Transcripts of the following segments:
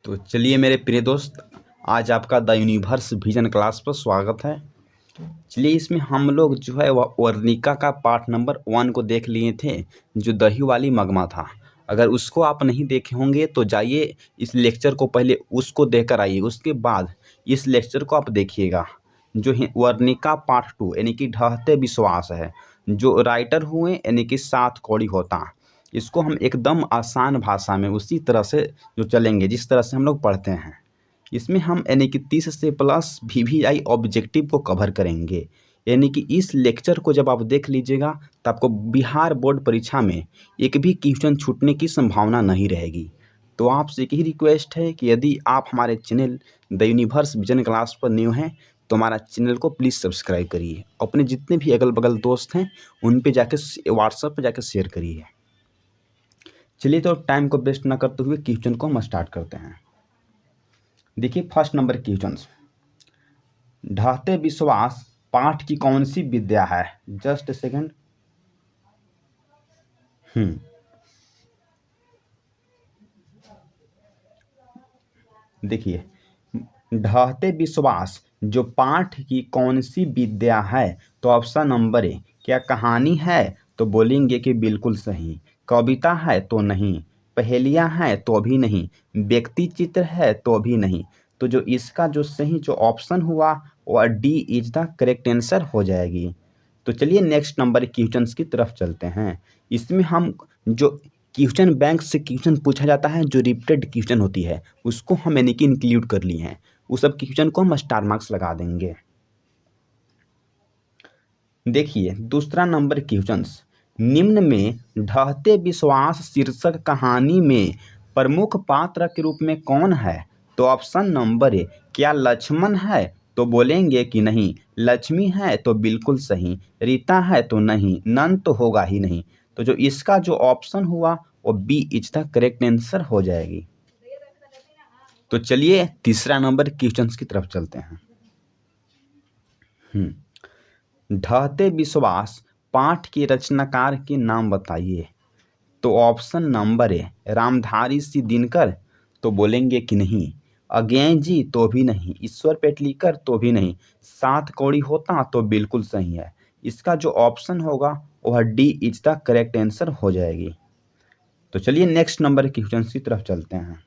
तो चलिए मेरे प्रिय दोस्त, आज आपका द यूनिवर्स विजन क्लास पर स्वागत है। चलिए इसमें हम लोग जो है वह वर्णिका का पार्ट नंबर 1 को देख लिए थे, जो दही वाली मगमा था। अगर उसको आप नहीं देखे होंगे तो जाइए इस लेक्चर को पहले उसको देखकर आइए, उसके बाद इस लेक्चर को आप देखिएगा। जो है वर्णिका पार्ट 2 यानी कि ढहते विश्वास है, जो राइटर हुए यानी कि सात कौड़ी होता। इसको हम एकदम आसान भाषा में उसी तरह से जो चलेंगे जिस तरह से हम लोग पढ़ते हैं। इसमें हम यानी कि 30 से प्लस VVI ऑब्जेक्टिव को कवर करेंगे। यानी कि इस लेक्चर को जब आप देख लीजिएगा तो आपको बिहार बोर्ड परीक्षा में एक भी क्वेश्चन छूटने की संभावना नहीं रहेगी। तो आपसे एक ही रिक्वेस्ट है कि यदि आप हमारे channel the universe vision class पर न्यू हैं तो हमारा चैनल को प्लीज़ सब्सक्राइब करिए। अपने जितने भी अगल बगल दोस्त हैं उन पे जाकर व्हाट्सएप पर जाकर शेयर करिए। चलिए तो टाइम को वेस्ट ना करते हुए क्वेश्चन को हम स्टार्ट करते हैं। देखिए फर्स्ट नंबर क्वेश्चन, ढहते विश्वास पाठ की कौन सी विद्या है? Just a second. देखिए, ढहते विश्वास जो पाठ की कौन सी विद्या है? तो ऑप्शन नंबर ए। क्या कहानी है? तो बोलेंगे कि बिल्कुल सही। कविता है? तो नहीं। पहेलियां हैं? तो भी नहीं। व्यक्ति चित्र है? तो भी नहीं। तो जो इसका जो सही जो ऑप्शन हुआ वह D is the correct answer हो जाएगी। तो चलिए नेक्स्ट नंबर क्वेश्चन की तरफ चलते हैं। इसमें हम जो क्वेश्चन बैंक से क्वेश्चन पूछा जाता है, जो रिपीटेड क्वेश्चन होती है उसको हम यानी कि इंक्लूड कर लिए हैं। उस सब क्वेश्चन को हम स्टार मार्क्स लगा देंगे। देखिए दूसरा नंबर क्वेश्चन, निम्न में ढहते विश्वास शीर्षक कहानी में प्रमुख पात्र के रूप में कौन है? तो ऑप्शन नंबर ए। क्या लक्ष्मण है? तो बोलेंगे कि नहीं। लक्ष्मी है? तो बिल्कुल सही। रीता है? तो नहीं। नंद तो होगा ही नहीं। तो जो इसका जो ऑप्शन हुआ वो B is the correct answer हो जाएगी। तो चलिए तीसरा नंबर क्वेश्चन की तरफ चलते हैं। ढहते विश्वास पाठ के रचनाकार के नाम बताइए। तो option number A Ramdhari Singh Dinkar? तो बोलेंगे कि नहीं। अज्ञेय जी? तो भी नहीं। ईश्वर पेटलीकर? तो भी नहीं। सात कौड़ी होता? तो बिल्कुल सही है। इसका जो ऑप्शन होगा वह D is the correct answer हो जाएगी। तो चलिए नेक्स्ट नंबर क्वेश्चन की तरफ चलते हैं।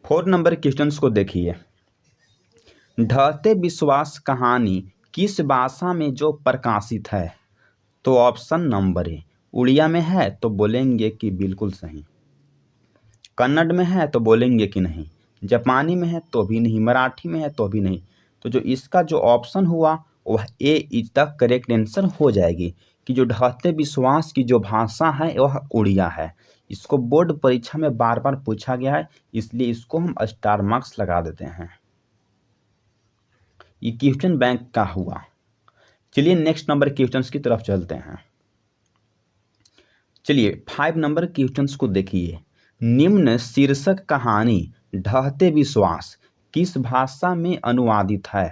फोर नंबर क्वेश्चन को देखिए। ढहते विश्वास कहानी किस भाषा में जो प्रकाशित है? तो ऑप्शन नंबर ए उड़िया में है? तो बोलेंगे कि बिल्कुल सही। कन्नड़ में है? तो बोलेंगे कि नहीं। जापानी में है? तो भी नहीं। मराठी में है? तो भी नहीं। तो जो इसका जो ऑप्शन हुआ वह ए इज द करेक्ट आंसर हो जाएगी कि जो ढहते विश्वास की जो भाषा है वह उड़िया है। इसको बोर्ड परीक्षा में बार बार पूछा गया है, इसलिए इसको हम स्टार मार्क्स लगा देते हैं। ये क्वेश्चन बैंक का हुआ। चलिए नेक्स्ट नंबर क्वेश्चंस की तरफ चलते हैं। चलिए 5 नंबर क्वेश्चंस को देखिए। निम्न शीर्षक कहानी ढहते विश्वास किस भाषा में अनुवादित है?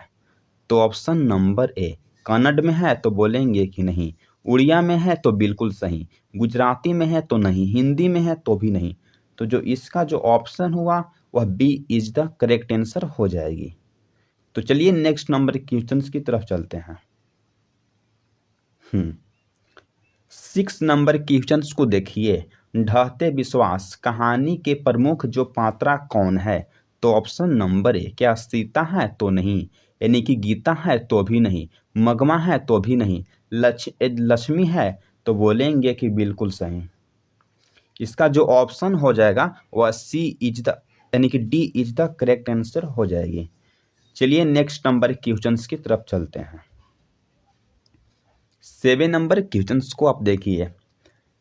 तो ऑप्शन नंबर ए कन्नड़ में है? तो बोलेंगे कि नहीं। उड़िया में है? तो बिल्कुल सही। गुजराती में है? तो नहीं। हिंदी में है? तो भी नहीं। तो जो इसका जो ऑप्शन हुआ वह B is the correct answer हो जाएगी। तो चलिए नेक्स्ट नंबर क्वेश्चंस की तरफ चलते हैं। 6 नंबर क्वेश्चंस को देखिए। ढहते विश्वास कहानी के प्रमुख जो पात्रा कौन है? तो ऑप्शन नंबर ए। क्या सीता है? तो नहीं। यानी कि गीता है? तो भी नहीं। मगमा है? तो भी नहीं। लक्ष्मी है? तो बोलेंगे कि बिल्कुल सही। इसका जो ऑप्शन हो जाएगा वह सी इज द यानी कि D is the correct answer हो जाएगी। चलिए नेक्स्ट नंबर क्वेश्चंस की तरफ चलते हैं। 7 नंबर क्वेश्चंस को आप देखिए।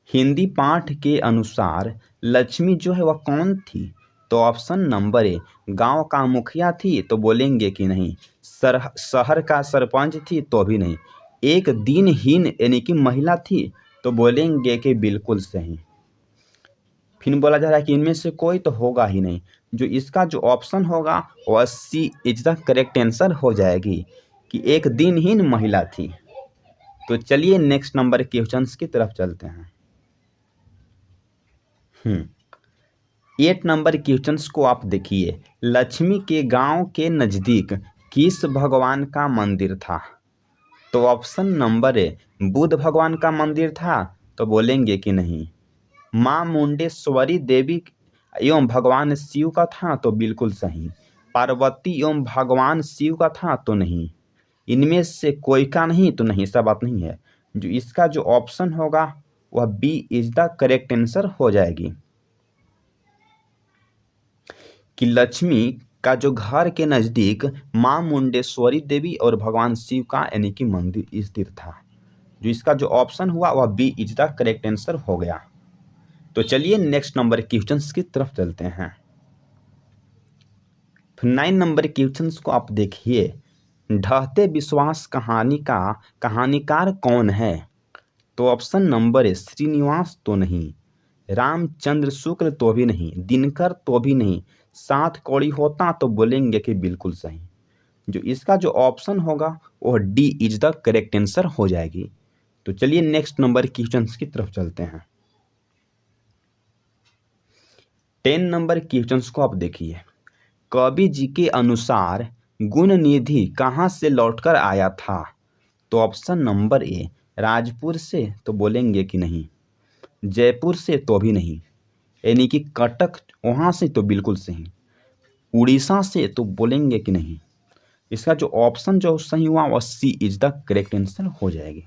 हिंदी पाठ के अनुसार लक्ष्मी जो है वह कौन थी? तो ऑप्शन नंबर ए गांव का मुखिया थी? तो बोलेंगे कि नहीं। शहर का सरपंच थी? तो भी नहीं। एक दिनहीन यानी कि महिला थी? तो बोलेंगे कि बिल्कुल सही। फिर बोला जा रहा है कि इनमें से कोई तो होगा ही नहीं। जो इसका जो ऑप्शन होगा वह सी इज द करेक्ट आंसर हो जाएगी कि एक दिनहीन महिला थी। तो चलिए नेक्स्ट नंबर क्वेश्चंस की तरफ चलते हैं। 8 नंबर क्वेश्चंस को आप देखिए। लक्ष्मी के गांव के नज़दीक किस भगवान का मंदिर था? तो ऑप्शन नंबर ए बुद्ध भगवान का मंदिर था, तो बोलेंगे कि नहीं। माँ मुंडेश्वरी देवी एवं भगवान शिव का था, तो बिल्कुल सही। पार्वती एवं भगवान शिव का था, तो नहीं। इनमें से कोई का नहीं, तो नहीं, ऐसा बात नहीं है। जो इसका जो ऑप्शन होगा वह B is the correct answer हो जाएगी कि लक्ष्मी का जो घर के नज़दीक माँ मुंडेश्वरी देवी और भगवान शिव का यानी कि मंदिर स्थित था। जो इसका जो ऑप्शन हुआ वह B is the correct answer हो गया। तो चलिए नेक्स्ट नंबर क्वेश्चंस की तरफ चलते हैं। 9 नंबर क्वेश्चंस को आप देखिए। ढहते विश्वास कहानी का कहानीकार कौन है? तो ऑप्शन नंबर ए श्रीनिवास, तो नहीं। रामचंद्र शुक्ल, तो भी नहीं। दिनकर, तो भी नहीं। सात कौड़ी होता, तो बोलेंगे कि बिल्कुल सही। जो इसका जो ऑप्शन होगा वह D is the correct answer हो जाएगी। तो चलिए नेक्स्ट नंबर क्वेश्चंस की तरफ चलते हैं। 10 नंबर क्वेश्चंस को आप देखिए। कवि जी के अनुसार गुण निधि कहाँ से लौटकर आया था? तो ऑप्शन नंबर ए राजपुर से, तो बोलेंगे कि नहीं। जयपुर से, तो भी नहीं। यानी कि कटक वहाँ से, तो बिल्कुल सही। उड़ीसा से, तो बोलेंगे कि नहीं। इसका जो ऑप्शन जो सही हुआ वह सी इज द करेक्ट आंसर हो जाएगी।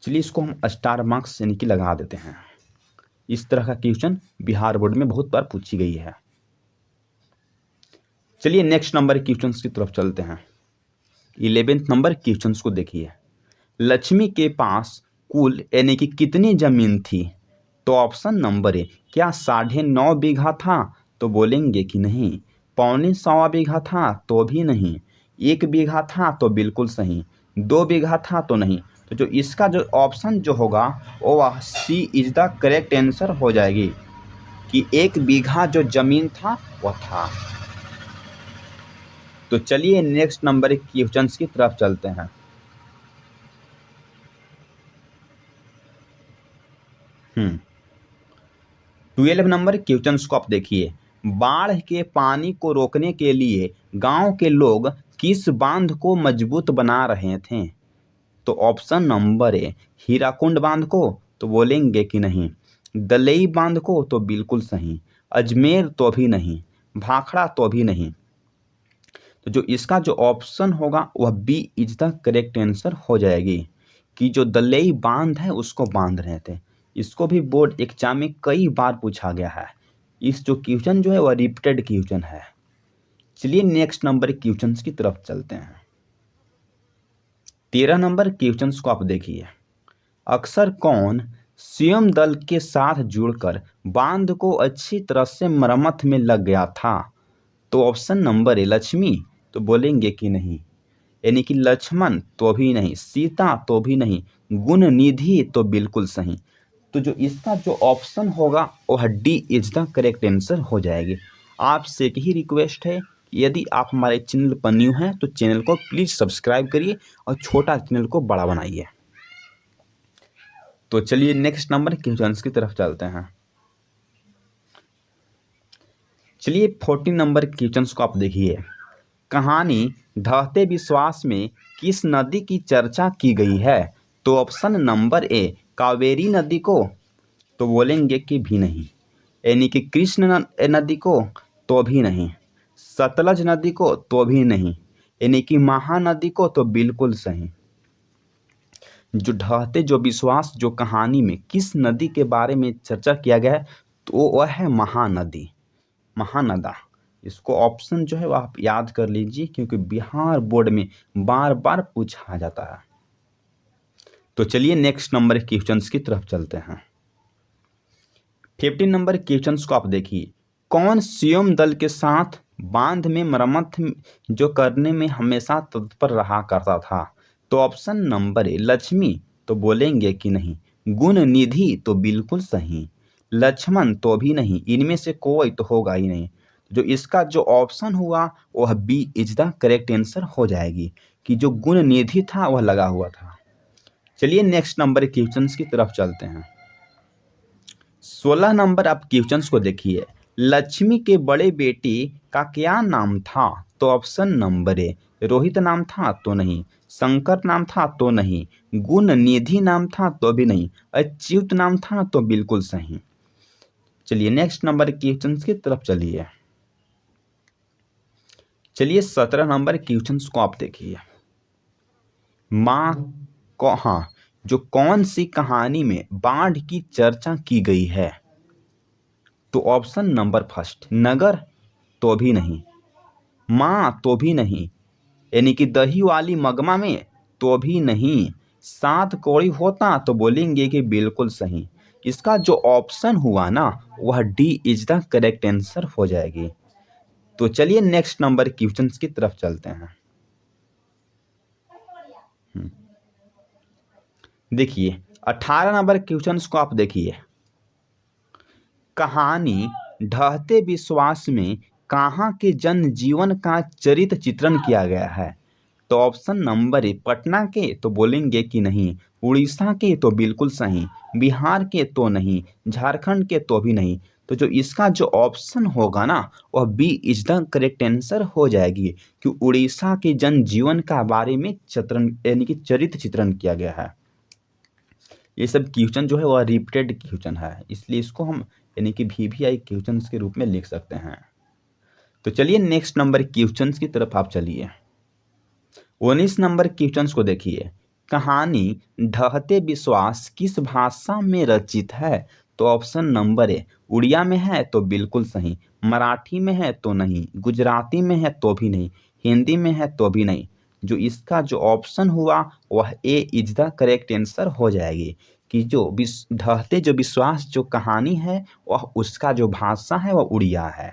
चलिए इसको हम स्टार मार्क्स यानी कि लगा देते हैं। इस तरह का क्वेश्चन बिहार बोर्ड में बहुत बार पूछी गई है। चलिए नेक्स्ट नंबर क्वेश्चंस की तरफ चलते हैं। 11 नंबर क्वेश्चंस को देखिए। लक्ष्मी के पास कुल यानी कि कितनी जमीन थी? तो ऑप्शन नंबर ए क्या 9.5 बीघा था, तो बोलेंगे कि नहीं। 1.25 बीघा था, तो भी नहीं। 1 बीघा था, तो बिल्कुल सही। 2 बीघा था, तो नहीं। तो जो इसका जो ऑप्शन जो होगा वह सी इज द करेक्ट आंसर हो जाएगी कि 1 बीघा जो जमीन था वह था। तो चलिए नेक्स्ट नंबर क्वेश्चंस की तरफ चलते हैं। हम्म 12 नंबर क्वेश्चंस को आप देखिए। बाढ़ के पानी को रोकने के लिए गांव के लोग किस बांध को मजबूत बना रहे थे? तो ऑप्शन नंबर ए हीराकुंड बांध को, तो बोलेंगे कि नहीं। दलई बांध को, तो बिल्कुल सही। अजमेर, तो भी नहीं। भाखड़ा, तो भी नहीं। तो जो इसका जो ऑप्शन होगा वह B is the correct answer हो जाएगी कि जो दलई बांध है उसको बांध रहे थे। इसको भी बोर्ड एग्जाम में कई बार पूछा गया है। इस जो क्वेश्चन जो है वह रिपीटेड क्वेश्चन है। चलिए नेक्स्ट नंबर क्वेश्चन की तरफ चलते हैं। 13 नंबर क्वेश्चन को आप देखिए। अक्सर कौन स्वयं दल के साथ जुड़कर बांध को अच्छी तरह से मरम्मत में लग गया था? तो ऑप्शन नंबर ए लक्ष्मी, तो बोलेंगे कि नहीं। यानी कि लक्ष्मण, तो भी नहीं। सीता, तो भी नहीं। गुण निधि, तो बिल्कुल सही। तो जो इसका जो ऑप्शन होगा वह D is the correct answer हो जाएगी। आपसे एक ही रिक्वेस्ट है, यदि आप हमारे चैनल पर न्यू हैं तो चैनल को प्लीज़ सब्सक्राइब करिए और छोटा चैनल को बड़ा बनाइए। तो चलिए नेक्स्ट नंबर क्वेश्चन की तरफ चलते हैं। चलिए 14 नंबर क्वेश्चन को आप देखिए। कहानी ढहते विश्वास में किस नदी की चर्चा की गई है? तो ऑप्शन नंबर ए कावेरी नदी को, तो बोलेंगे कि भी नहीं। यानी कि कृष्ण नदी को, तो भी नहीं। सतलज नदी को, तो भी नहीं। यानी कि महानदी को, तो बिल्कुल सही। जो ढहते जो विश्वास जो कहानी में किस नदी के बारे में चर्चा किया गया है, तो वह है महानदी, महानदा। इसको ऑप्शन जो है वो आप याद कर लीजिए क्योंकि बिहार बोर्ड में बार बार पूछा जाता है। तो चलिए नेक्स्ट नंबर क्वेश्चंस की तरफ चलते हैं। 15 नंबर क्वेश्चंस को आप देखिए। कौन स्वयं दल के साथ बांध में मरम्मत जो करने में हमेशा तत्पर रहा करता था? तो ऑप्शन नंबर ए लक्ष्मी, तो बोलेंगे कि नहीं। गुण निधि, तो बिल्कुल सही। लक्ष्मण, तो भी नहीं। इनमें से कोई तो होगा ही नहीं। जो इसका जो ऑप्शन हुआ वह B is the correct answer हो जाएगी कि जो गुण निधि था वह लगा हुआ था। चलिए नेक्स्ट नंबर क्वेश्चंस की तरफ चलते हैं। 16 नंबर आप क्वेश्चंस को देखिए। लक्ष्मी के बड़े बेटी का क्या नाम था? तो ऑप्शन नंबर ए रोहित नाम था तो नहीं, शंकर नाम था तो नहीं, गुण निधि नाम था तो भी नहीं, अच्युत नाम था तो बिल्कुल सही। चलिए नेक्स्ट नंबर क्वेश्चंस की तरफ चलिए। 17 नंबर क्वेश्चंस को आप देखिए। माँ को हाँ जो कौन सी कहानी में बाढ़ की चर्चा की गई है? तो ऑप्शन नंबर फर्स्ट नगर तो भी नहीं, माँ तो भी नहीं, यानी कि दही वाली मगमा में तो भी नहीं, सात कौड़ी होता तो बोलेंगे कि बिल्कुल सही। इसका जो ऑप्शन हुआ ना वह D is the correct answer हो जाएगी। तो चलिए नेक्स्ट नंबर क्वेश्चन की तरफ चलते हैं। देखिए 18 नंबर क्वेश्चन को आप देखिए। कहानी ढहते विश्वास में कहाँ के जन जीवन का चरित्र चित्रण किया गया है? तो ऑप्शन नंबर ए पटना के तो बोलेंगे कि नहीं, उड़ीसा के तो बिल्कुल सही, बिहार के तो नहीं, झारखंड के तो भी नहीं। तो जो इसका जो ऑप्शन होगा ना वह B is the correct answer हो जाएगी कि उड़ीसा के जन जीवन का बारे में चित्रण यानी कि चरित्र चित्रण किया गया है। ये सब क्वेश्चन जो है वह रिपीटेड क्वेश्चन है, इसलिए इसको हम यानी कि VVI क्वेश्चन के रूप में लिख सकते हैं। तो चलिए नेक्स्ट नंबर क्वेश्चन की तरफ आप चलिए। 19 नंबर क्वेश्चन को देखिए। कहानी ढहते विश्वास किस भाषा में रचित है? तो ऑप्शन नंबर ए उड़िया में है तो बिल्कुल सही, मराठी में है तो नहीं, गुजराती में है तो भी नहीं, हिंदी में है तो भी नहीं। जो इसका जो ऑप्शन हुआ वह ए इज द करेक्ट आंसर हो जाएगी कि जो ढहते जो विश्वास जो कहानी है वह उसका जो भाषा है वह उड़िया है।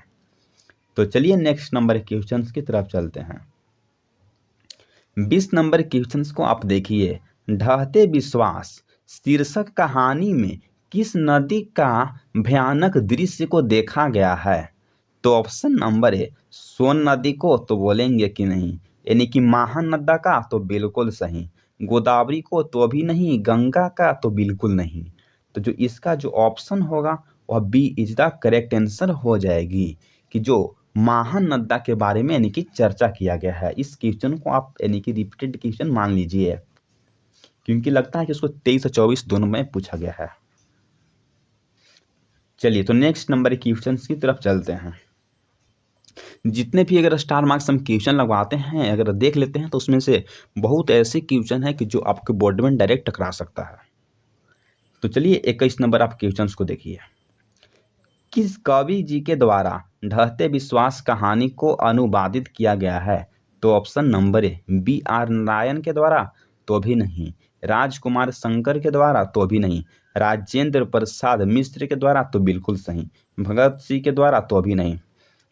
तो चलिए नेक्स्ट नंबर क्वेश्चन की तरफ चलते हैं। 20 नंबर क्वेश्चंस को आप देखिए। ढहते विश्वास शीर्षक कहानी में किस नदी का भयानक दृश्य को देखा गया है? तो ऑप्शन नंबर ए सोन नदी को तो बोलेंगे कि नहीं, यानी कि महानदा का तो बिल्कुल सही, गोदावरी को तो भी नहीं, गंगा का तो बिल्कुल नहीं। तो जो इसका जो ऑप्शन होगा वह B is the correct answer हो जाएगी कि जो महानदा के बारे में यानी कि चर्चा किया गया है। इस क्वेश्चन को आप यानी कि रिपीटेड क्वेश्चन मान लीजिए क्योंकि लगता है कि उसको 23 और 24 दोनों में पूछा गया है। चलिए तो नेक्स्ट नंबर क्वेश्चन की तरफ चलते हैं। जितने भी अगर स्टार मार्क्स हम क्वेश्चन लगवाते हैं अगर देख लेते हैं तो उसमें से बहुत ऐसे क्वेश्चन है कि जो आपके बोर्ड में डायरेक्ट टकरा सकता है। तो चलिए 21 नंबर आप क्वेश्चन को देखिए। किस कवि जी के द्वारा ढहते विश्वास कहानी को अनुवादित किया गया है? तो option number A BR Narayan के द्वारा तो भी नहीं, राजकुमार शंकर के द्वारा तो भी नहीं, राजेंद्र प्रसाद मिश्र के द्वारा तो बिल्कुल सही, भगत सिंह के द्वारा तो भी नहीं।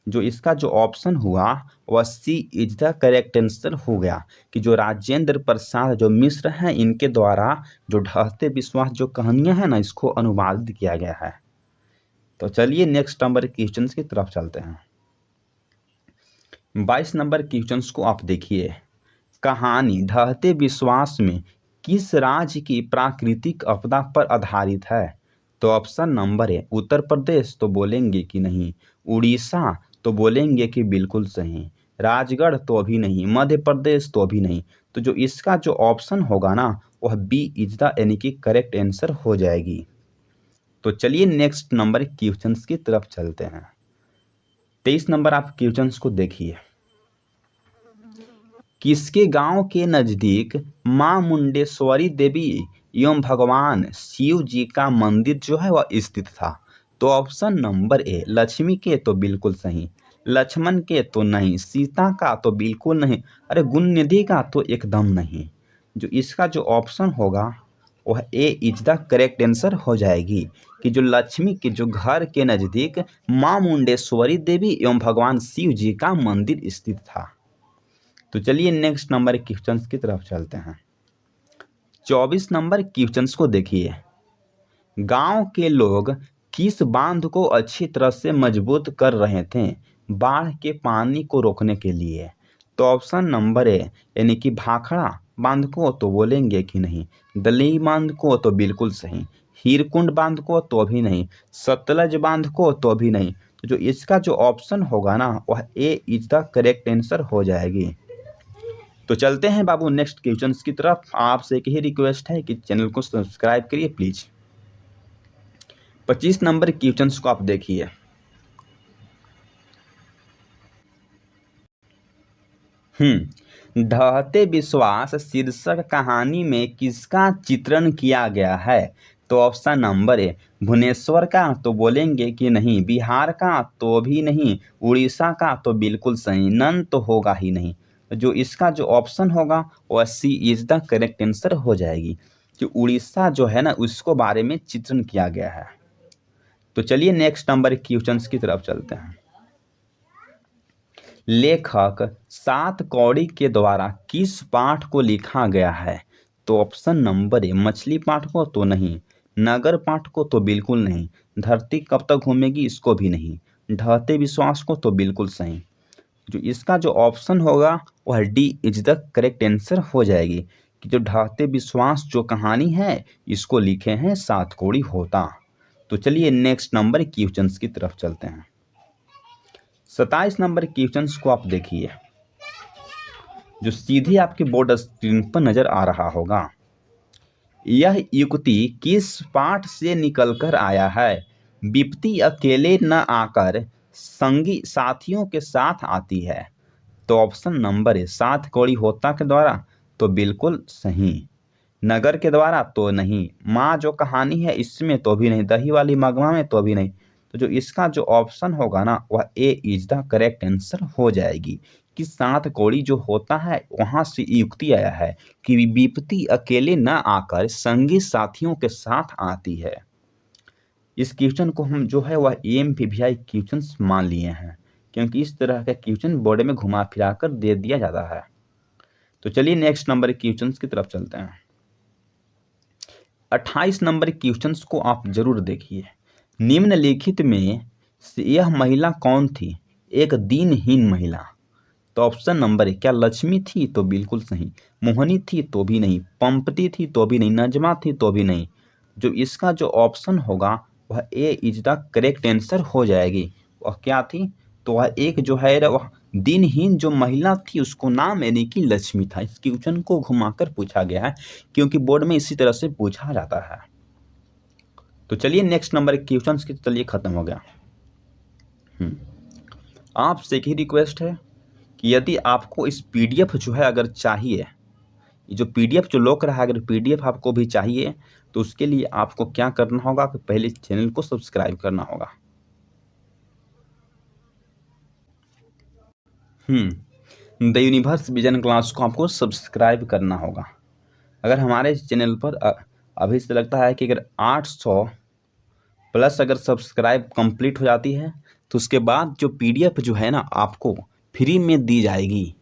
जो इसका जो ऑप्शन हुआ वह सी इज द करेक्ट आंसर हो गया कि जो राजेंद्र प्रसाद जो मिश्र हैं इनके द्वारा जो ढहते विश्वास जो कहानियां हैं ना इसको अनुवादित किया गया है। तो चलिए नेक्स्ट नंबर क्वेश्चन की तरफ चलते हैं। 22 नंबर क्वेश्चन को आप देखिए। कहानी ढहते विश्वास में किस राज्य की प्राकृतिक आपदा पर आधारित है? तो option number A Uttar Pradesh तो बोलेंगे कि नहीं, उड़ीसा तो बोलेंगे कि बिल्कुल सही, राजगढ़ तो भी नहीं, मध्य प्रदेश तो भी नहीं। तो जो इसका जो ऑप्शन होगा ना वह बी इज द यानी कि करेक्ट आंसर हो जाएगी। तो चलिए नेक्स्ट नंबर क्वेश्चंस की तरफ चलते हैं। 23 नंबर आप क्वेश्चंस को देखिए। किसके गांव के नजदीक मां मुंडेश्वरी देवी एवं भगवान शिव जी का मंदिर जो है वह स्थित था? तो ऑप्शन नंबर ए लक्ष्मी के तो बिल्कुल सही, लक्ष्मण के तो नहीं, सीता का तो बिल्कुल नहीं, अरे गुण निधि का तो एकदम नहीं। जो इसका जो ऑप्शन होगा वह ए इज द करेक्ट आंसर हो जाएगी कि जो लक्ष्मी के जो घर के नज़दीक मां मुंडेश्वरी देवी एवं भगवान शिव जी का मंदिर स्थित था। तो चलिए नेक्स्ट नंबर क्वेश्चन की तरफ चलते हैं। 24 नंबर क्वेश्चन को देखिए। गांव के लोग किस बांध को अच्छी तरह से मजबूत कर रहे थे बाढ़ के पानी को रोकने के लिए? तो ऑप्शन नंबर ए यानी कि भाखड़ा बांध को तो बोलेंगे कि नहीं, दलई बांध को तो बिल्कुल सही, हीरकुंड बांध को तो भी नहीं, सतलज बांध को तो भी नहीं। तो जो इसका जो ऑप्शन होगा ना वह ए इज द करेक्ट आंसर हो जाएगी। तो चलते हैं बाबू नेक्स्ट क्वेश्चंस की तरफ। आपसे एक ही रिक्वेस्ट है कि चैनल को सब्सक्राइब करिए प्लीज। 25 नंबर क्वेश्चंस को आप देखिए। ढहते विश्वास शीर्षक कहानी में किसका चित्रण किया गया है? तो ऑप्शन नंबर ए भुवनेश्वर का तो बोलेंगे कि नहीं, बिहार का तो भी नहीं, उड़ीसा का तो बिल्कुल सही, नन तो होगा ही नहीं। जो इसका जो ऑप्शन होगा वह सी इज द करेक्ट आंसर हो जाएगी कि उड़ीसा जो है ना उसको बारे में चित्रण किया गया है। तो चलिए नेक्स्ट नंबर क्वेश्चंस की तरफ चलते हैं। लेखक सात कौड़ी के द्वारा किस पाठ को लिखा गया है? तो ऑप्शन नंबर ए मछली पाठ को तो नहीं, नगर पाठ को तो बिल्कुल नहीं, धरती कब तक घूमेगी इसको भी नहीं, ढहते विश्वास को तो बिल्कुल सही। जो इसका जो ऑप्शन होगा वह D is the correct answer हो जाएगी कि जो ढहते विश्वास जो कहानी है इसको लिखे हैं सात कौड़ी होता। तो चलिए नेक्स्ट नंबर क्वेश्चंस की तरफ चलते हैं। 27 नंबर क्वेश्चंस को आप देखिए जो सीधे आपके बोर्ड स्क्रीन पर नजर आ रहा होगा। यह युक्ति किस पाठ से निकलकर आया है? विपत्ति अकेले न आकर संगी साथियों के साथ आती है। तो ऑप्शन नंबर है सात कौड़ी होता के द्वारा तो बिल्कुल सही, नगर के द्वारा तो नहीं, माँ जो कहानी है इसमें तो भी नहीं, दही वाली मगवा में तो भी नहीं। तो जो इसका जो ऑप्शन होगा ना वह ए इज द करेक्ट आंसर हो जाएगी कि सात कौड़ी जो होता है वहां से युक्ति आया है कि विपत्ति अकेले न आकर संगी साथियों के साथ आती है। इस क्वेश्चन को हम जो है वह AMPBI क्वेश्चन मान लिए हैं क्योंकि इस तरह का क्वेश्चन बोर्ड में घुमा फिरा कर दे दिया जाता है। तो चलिए नेक्स्ट नंबर क्वेश्चन की तरफ चलते हैं। 28 नंबर क्वेश्चन को आप जरूर देखिए। निम्नलिखित में से यह महिला कौन थी? एक दीनहीन महिला। तो ऑप्शन नंबर है क्या लक्ष्मी थी तो बिल्कुल सही, मोहनी थी तो भी नहीं, पंपती थी तो भी नहीं, नजमा थी तो भी नहीं। जो इसका जो ऑप्शन होगा वह ए इज द करेक्ट आंसर हो जाएगी। वह क्या थी? तो वह एक जो है वह दिनहीन जो महिला थी उसको नाम यानी कि लक्ष्मी था। इस क्वेश्चन को घुमाकर पूछा गया है क्योंकि बोर्ड में इसी तरह से पूछा जाता है। तो चलिए नेक्स्ट नंबर क्वेश्चन की चलिए खत्म हो गया। आपसे एक ही रिक्वेस्ट है कि यदि आपको इस PDF जो है अगर चाहिए, ये जो PDF जो लोक रहा है अगर PDF आपको भी चाहिए तो उसके लिए आपको क्या करना होगा कि पहले चैनल को सब्सक्राइब करना होगा। द यूनिवर्स विजन क्लास को आपको सब्सक्राइब करना होगा। अगर हमारे चैनल पर अभी से लगता है कि अगर 800 प्लस अगर सब्सक्राइब कंप्लीट हो जाती है तो उसके बाद जो PDF जो है ना आपको फ्री में दी जाएगी।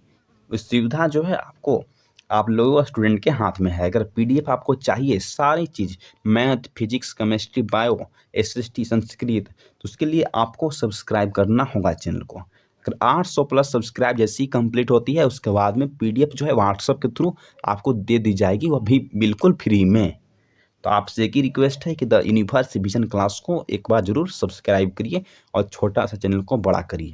उस सुविधा जो है आपको आप लोगों स्टूडेंट के हाथ में है। अगर PDF आपको चाहिए सारी चीज़ math, physics, chemistry, bio, SST, Sanskrit, तो उसके लिए आपको सब्सक्राइब करना होगा चैनल को। अगर 800 प्लस सब्सक्राइब जैसी कंप्लीट होती है उसके बाद में PDF जो है व्हाट्सएप के थ्रू आपको दे दी जाएगी, वह भी बिल्कुल फ्री में। तो आपसे एक ही रिक्वेस्ट है कि द यूनिवर्स विजन क्लास को एक बार जरूर सब्सक्राइब करिए और छोटा सा चैनल को बड़ा करिए।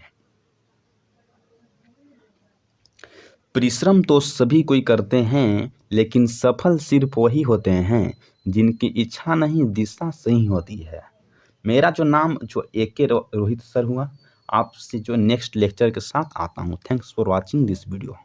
परिश्रम तो सभी कोई करते हैं लेकिन सफल सिर्फ वही होते हैं जिनकी इच्छा नहीं दिशा सही होती है। मेरा जो नाम जो AK रोहित सर हुआ, आपसे जो नेक्स्ट लेक्चर के साथ आता हूँ। Thanks for watching this video.